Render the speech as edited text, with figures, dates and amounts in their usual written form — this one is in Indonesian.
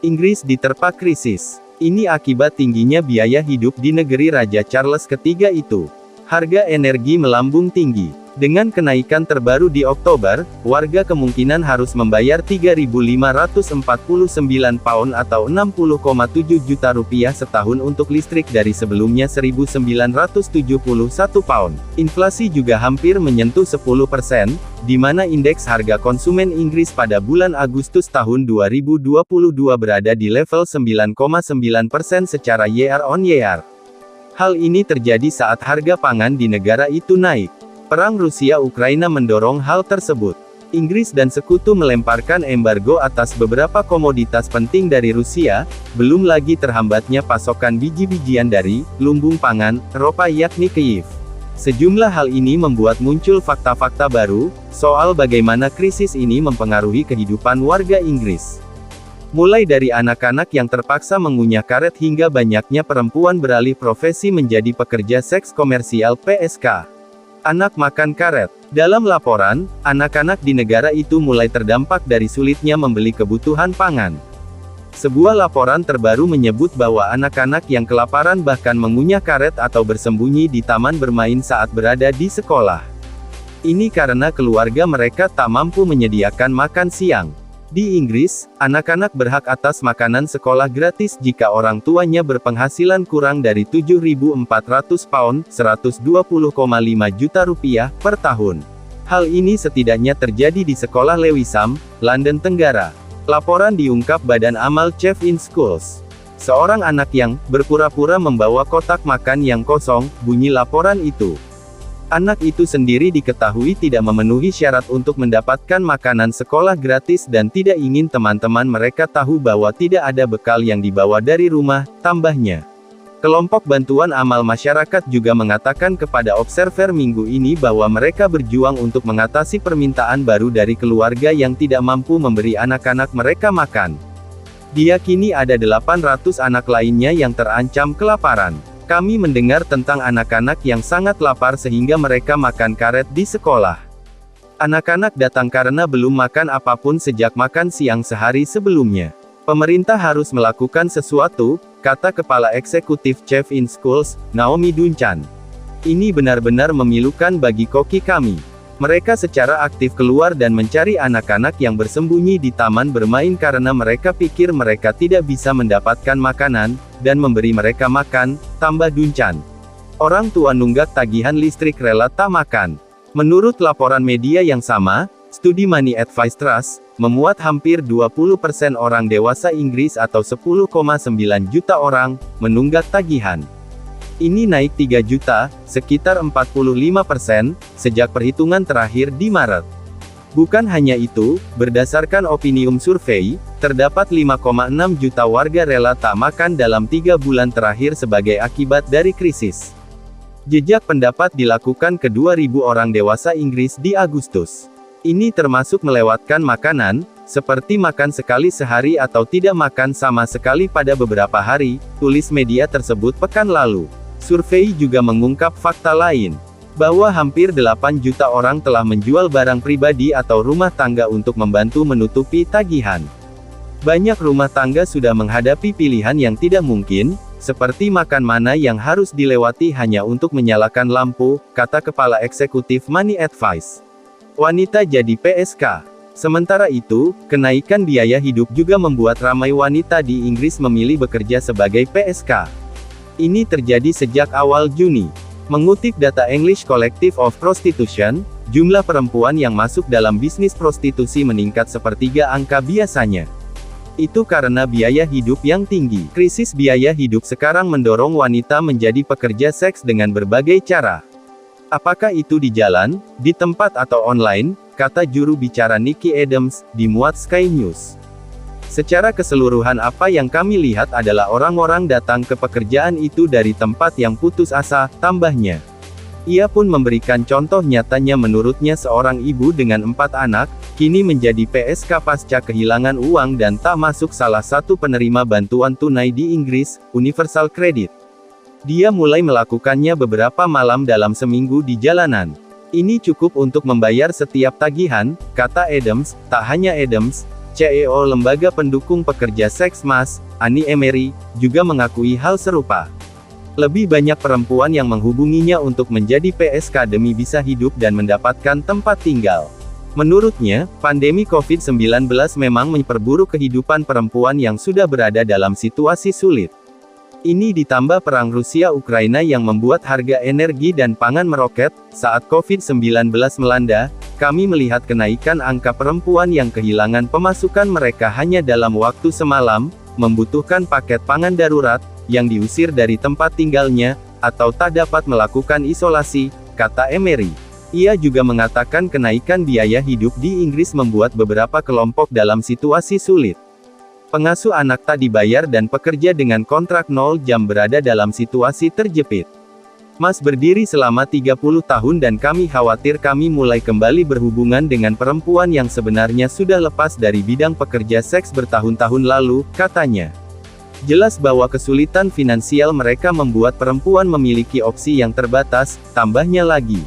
Inggris diterpa krisis. Ini akibat tingginya biaya hidup di negeri Raja Charles III itu. Harga energi melambung tinggi. Dengan kenaikan terbaru di Oktober, warga kemungkinan harus membayar 3.549 pound atau 60,7 juta rupiah setahun untuk listrik dari sebelumnya 1.971 pound. Inflasi juga hampir menyentuh 10%, di mana indeks harga konsumen Inggris pada bulan Agustus tahun 2022 berada di level 9,9% secara year on year. Hal ini terjadi saat harga pangan di negara itu naik. Perang Rusia-Ukraina mendorong hal tersebut. Inggris dan sekutu melemparkan embargo atas beberapa komoditas penting dari Rusia, belum lagi terhambatnya pasokan biji-bijian dari lumbung pangan Eropa yakni Kyiv. Sejumlah hal ini membuat muncul fakta-fakta baru soal bagaimana krisis ini mempengaruhi kehidupan warga Inggris. Mulai dari anak-anak yang terpaksa mengunyah karet hingga banyaknya perempuan beralih profesi menjadi pekerja seks komersial PSK. Anak makan karet. Dalam laporan, anak-anak di negara itu mulai terdampak dari sulitnya membeli kebutuhan pangan. Sebuah laporan terbaru menyebut bahwa anak-anak yang kelaparan bahkan mengunyah karet atau bersembunyi di taman bermain saat berada di sekolah. Ini karena keluarga mereka tak mampu menyediakan makan siang. Di Inggris, anak-anak berhak atas makanan sekolah gratis jika orang tuanya berpenghasilan kurang dari 7.400 pound, 120,5 juta rupiah, per tahun. Hal ini setidaknya terjadi di sekolah Lewisham, London Tenggara. Laporan diungkap Badan Amal Chief in Schools. Seorang anak yang berpura-pura membawa kotak makan yang kosong, bunyi laporan itu. Anak itu sendiri diketahui tidak memenuhi syarat untuk mendapatkan makanan sekolah gratis dan tidak ingin teman-teman mereka tahu bahwa tidak ada bekal yang dibawa dari rumah, tambahnya. Kelompok Bantuan Amal Masyarakat juga mengatakan kepada Observer minggu ini bahwa mereka berjuang untuk mengatasi permintaan baru dari keluarga yang tidak mampu memberi anak-anak mereka makan. Diyakini ada 800 anak lainnya yang terancam kelaparan. Kami mendengar tentang anak-anak yang sangat lapar sehingga mereka makan karet di sekolah. Anak-anak datang karena belum makan apapun sejak makan siang sehari sebelumnya. Pemerintah harus melakukan sesuatu, kata Kepala Eksekutif Chief in Schools, Naomi Duncan. Ini benar-benar memilukan bagi koki kami. Mereka secara aktif keluar dan mencari anak-anak yang bersembunyi di taman bermain karena mereka pikir mereka tidak bisa mendapatkan makanan, dan memberi mereka makan, tambah Duncan. Orang tua nunggak tagihan listrik rela tak makan. Menurut laporan media yang sama, studi Money Advice Trust, memuat hampir 20% orang dewasa Inggris atau 10,9 juta orang, menunggak tagihan. Ini naik 3 juta, sekitar 45%, sejak perhitungan terakhir di Maret. Bukan hanya itu, berdasarkan Opinium Survey, terdapat 5,6 juta warga rela tak makan dalam 3 bulan terakhir sebagai akibat dari krisis. Jejak pendapat dilakukan ke 2.000 orang dewasa Inggris di Agustus. Ini termasuk melewatkan makanan, seperti makan sekali sehari atau tidak makan sama sekali pada beberapa hari, tulis media tersebut pekan lalu. Survei juga mengungkap fakta lain, bahwa hampir 8 juta orang telah menjual barang pribadi atau rumah tangga untuk membantu menutupi tagihan. Banyak rumah tangga sudah menghadapi pilihan yang tidak mungkin, seperti makan mana yang harus dilewati hanya untuk menyalakan lampu, kata Kepala Eksekutif Money Advice. Wanita jadi PSK. Sementara itu, kenaikan biaya hidup juga membuat ramai wanita di Inggris memilih bekerja sebagai PSK. Ini terjadi sejak awal Juni. Mengutip data English Collective of Prostitution, jumlah perempuan yang masuk dalam bisnis prostitusi meningkat sepertiga angka biasanya. Itu karena biaya hidup yang tinggi. Krisis biaya hidup sekarang mendorong wanita menjadi pekerja seks dengan berbagai cara. Apakah itu di jalan, di tempat atau online, kata juru bicara Nicky Adams, dimuat Sky News. Secara keseluruhan apa yang kami lihat adalah orang-orang datang ke pekerjaan itu dari tempat yang putus asa, tambahnya. Ia pun memberikan contoh nyatanya menurutnya seorang ibu dengan 4 anak, kini menjadi PSK pasca kehilangan uang dan tak masuk salah satu penerima bantuan tunai di Inggris, Universal Credit. Dia mulai melakukannya beberapa malam dalam seminggu di jalanan. Ini cukup untuk membayar setiap tagihan, kata Adams. Tak hanya Adams, CEO Lembaga Pendukung Pekerja Seks Mas, Annie Emery, juga mengakui hal serupa. Lebih banyak perempuan yang menghubunginya untuk menjadi PSK demi bisa hidup dan mendapatkan tempat tinggal. Menurutnya, pandemi COVID-19 memang memperburuk kehidupan perempuan yang sudah berada dalam situasi sulit. Ini ditambah perang Rusia-Ukraina yang membuat harga energi dan pangan meroket. Saat COVID-19 melanda, kami melihat kenaikan angka perempuan yang kehilangan pemasukan mereka hanya dalam waktu semalam, membutuhkan paket pangan darurat, yang diusir dari tempat tinggalnya, atau tak dapat melakukan isolasi, kata Emery. Ia juga mengatakan kenaikan biaya hidup di Inggris membuat beberapa kelompok dalam situasi sulit. Pengasuh anak tak dibayar dan pekerja dengan kontrak 0 jam berada dalam situasi terjepit. Mas berdiri selama 30 tahun dan kami khawatir kami mulai kembali berhubungan dengan perempuan yang sebenarnya sudah lepas dari bidang pekerja seks bertahun-tahun lalu, katanya. Jelas bahwa kesulitan finansial mereka membuat perempuan memiliki opsi yang terbatas, tambahnya lagi.